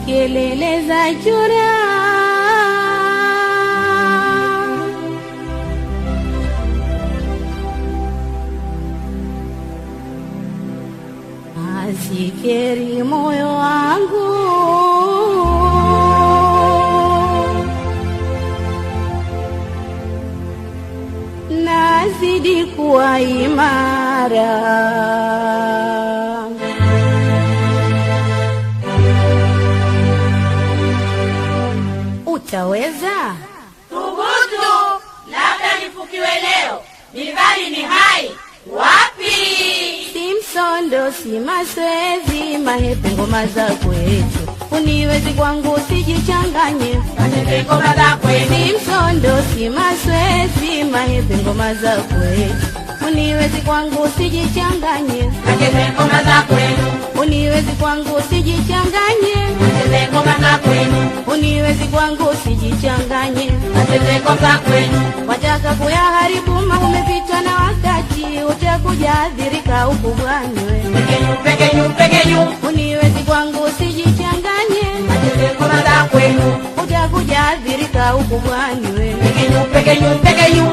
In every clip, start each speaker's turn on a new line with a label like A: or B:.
A: kelele za chura hazikeri moyo wangu, nazidi kuwa imara. Utaweza?
B: Thubutu, labda nifukiwe leo, ningali ni hai. Wapi?
A: Si msondo, si mazoezi, mahepe ngoma za kwetu. Uniwezi kwangu usijichanganye,
B: mahepe ngoma za kwetu.
A: Si msondo, si mazoezi, mahepe ngoma za kwetu. Uniwezi kwangu usijichanganye,
B: mahepe ngoma za kwetu.
A: Uniwezi kwangu usijichanganye,
B: mahepe ngoma za kwetu.
A: Uniwezi kwangu usijichanganye,
B: mahepe ngoma za kwetu.
A: Wataka kuyaharibu umepitwa na wakati, utakuja adhirika ukubwanywe.
B: Pekenyu, pekenyu, pekenyu.
A: Uniwezi kwangu usijichanganye,
B: mahepe ngoma za kwetu.
A: utakuja adhirika ukubwanywe.
B: Pekenyu, pekenyu, pekenyu.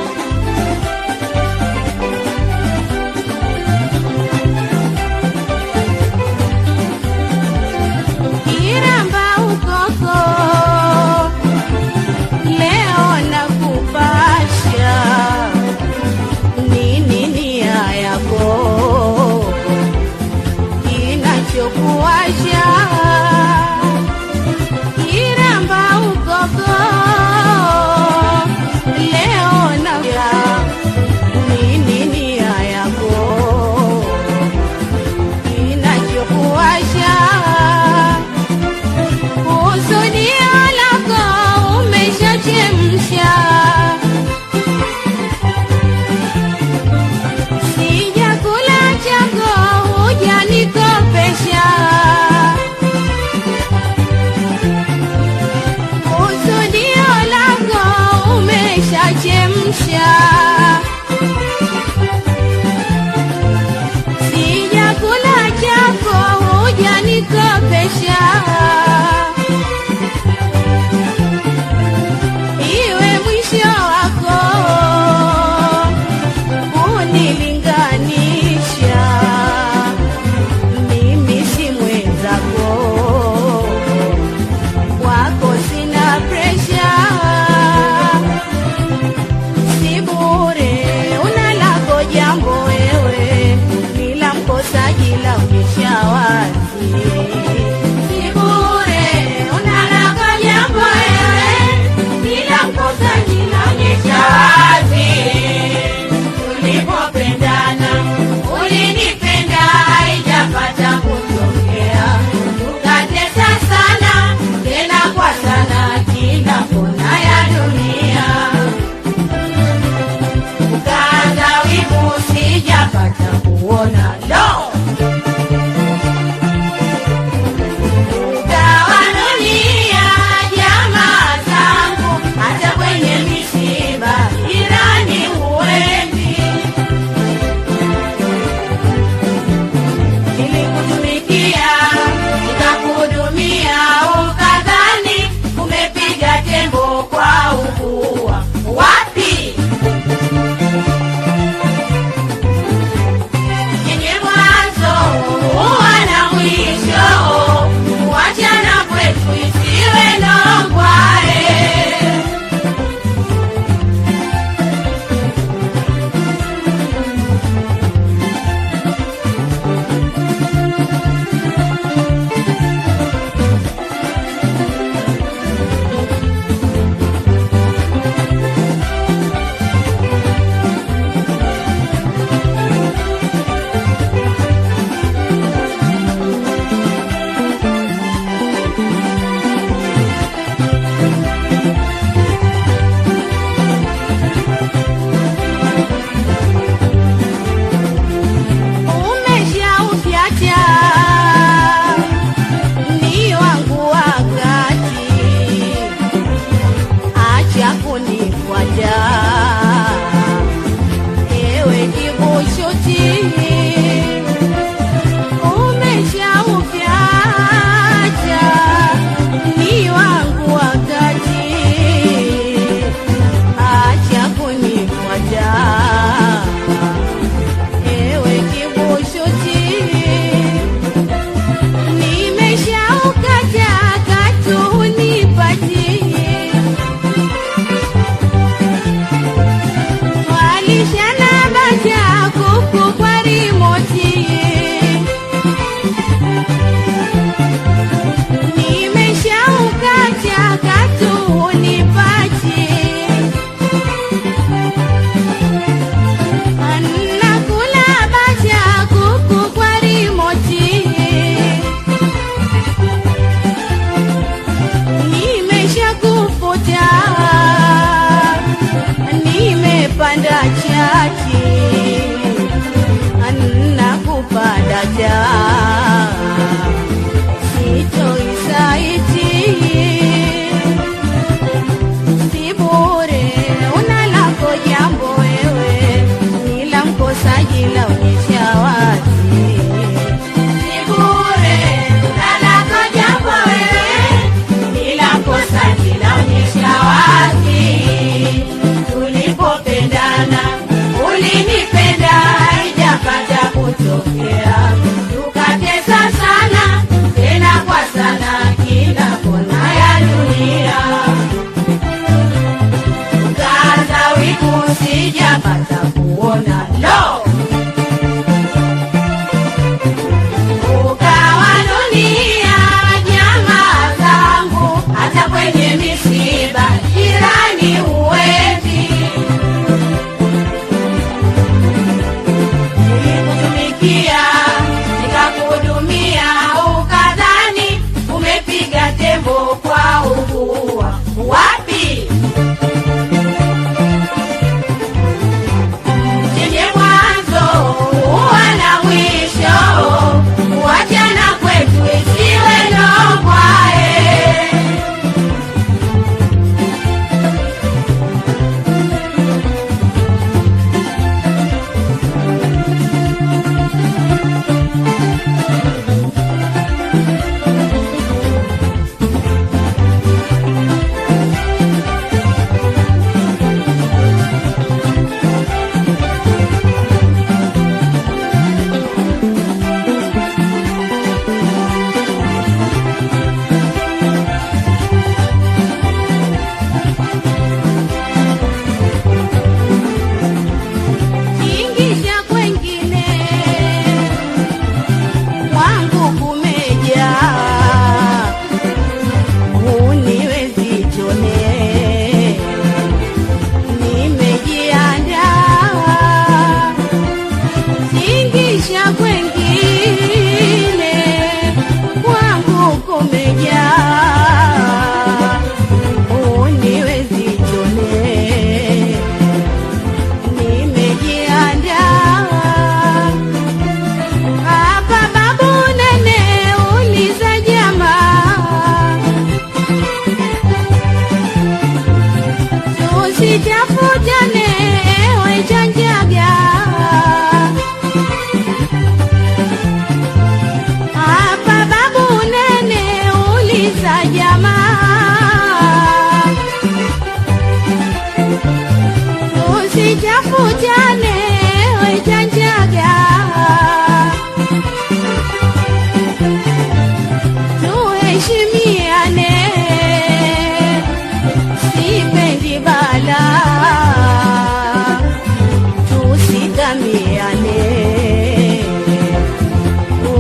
A: tufahamiane,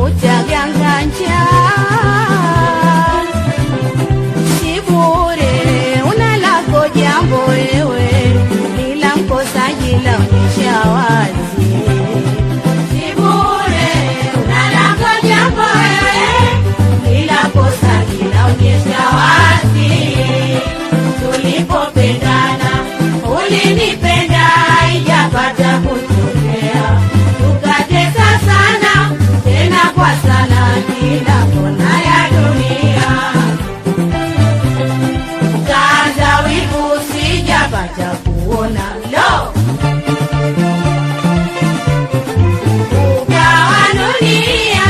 A: utaganganja si bure, una lako jambo wewe, ila mkosaji laonyesha wazi. Si bure, una lako jambo wewe, ila mkosaji laonyesha wazi. Tulipopendana ulinipenda, ijapata kutokea tukatesa sana, tena kwa sana, kila kona ya dunia. Kaza wivu sijapata kuona lo, ukawanunia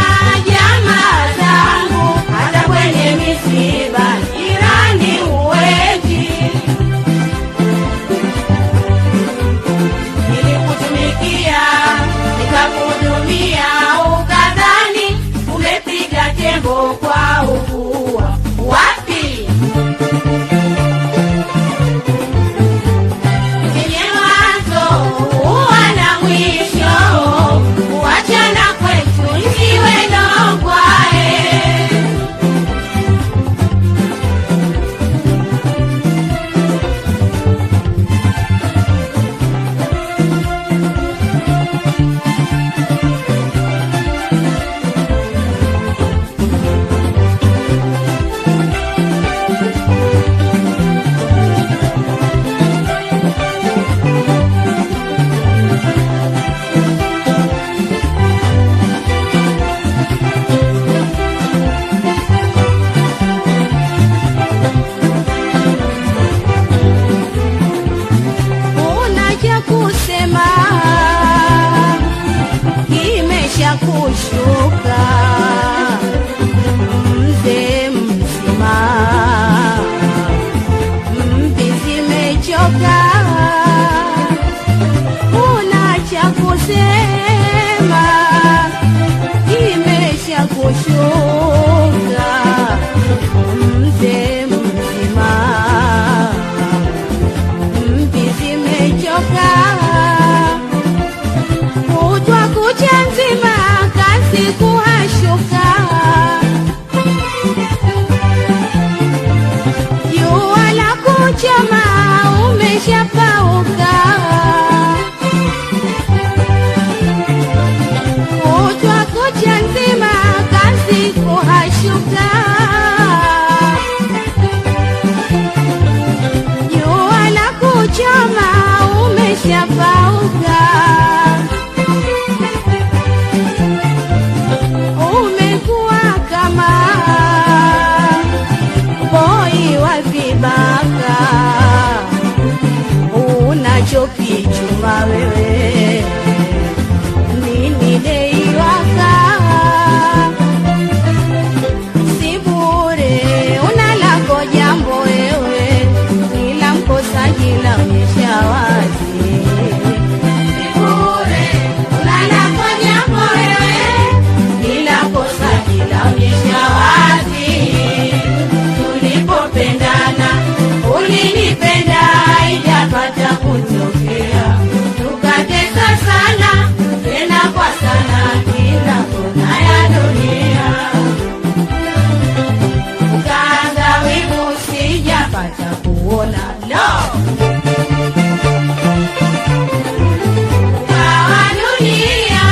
A: jamaa zangu, hata kwenye misiba jirani uwezi. Nilikutumikia nikakuhudumia, ukadhani umepiga tembo kwa ukua. Wapi chenye mwanzo huwa na mwisho, kuachana kwetu njiwe nongwae. Una cha kusema kimesha kushuka, mzee mzima, mvi zimechoka. Una cha kusema kimesha kushuka, mzee mzima, mvi zimechoka. Kutwa kucha nzima kazi kuhashuka, jua la kuchoma umeshapauka. Kutwa kucha nzima kazi kuhashuka, jua la kuchoma umeshapauka. Umekuwa kama boi wa vibaka, unachokichuma wewe nini dei waka. Si bure, una lako jambo wewe, ila mkosaji laonyesha wazi. Si bure, una lako jambo wewe, ila mkosaji laonyesha wazi. Tulipopendana ulinipenda, ijapata kutokea tukatesa sana, tena kwa sana, kila kona ya dunia. Ukaanza wivu sijapata kuona lo, ukawanunia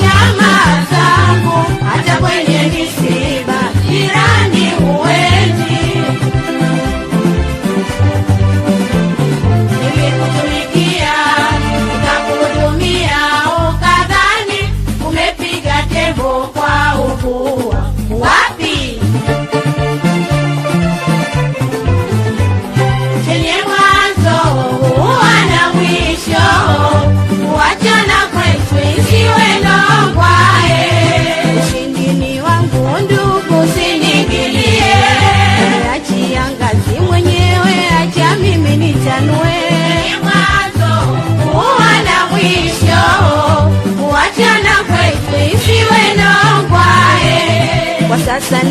A: jamaa zangu, hata kwenye misiba jirani huwezi. Nilikutumikia nikakuhudumia, ukadhani umepiga tembo kwa ukua. Wapi chenye mwanzo huwa na mwisho, kuachana kwetu isiwe nongwae. Ushindini wangu ndugu sinigilie, achia ngazi mwenyewe, acha mimi nitanue. Mwanzo huwa na mwisho, kuachana kwetu isiwe nongwae. Kwa sasa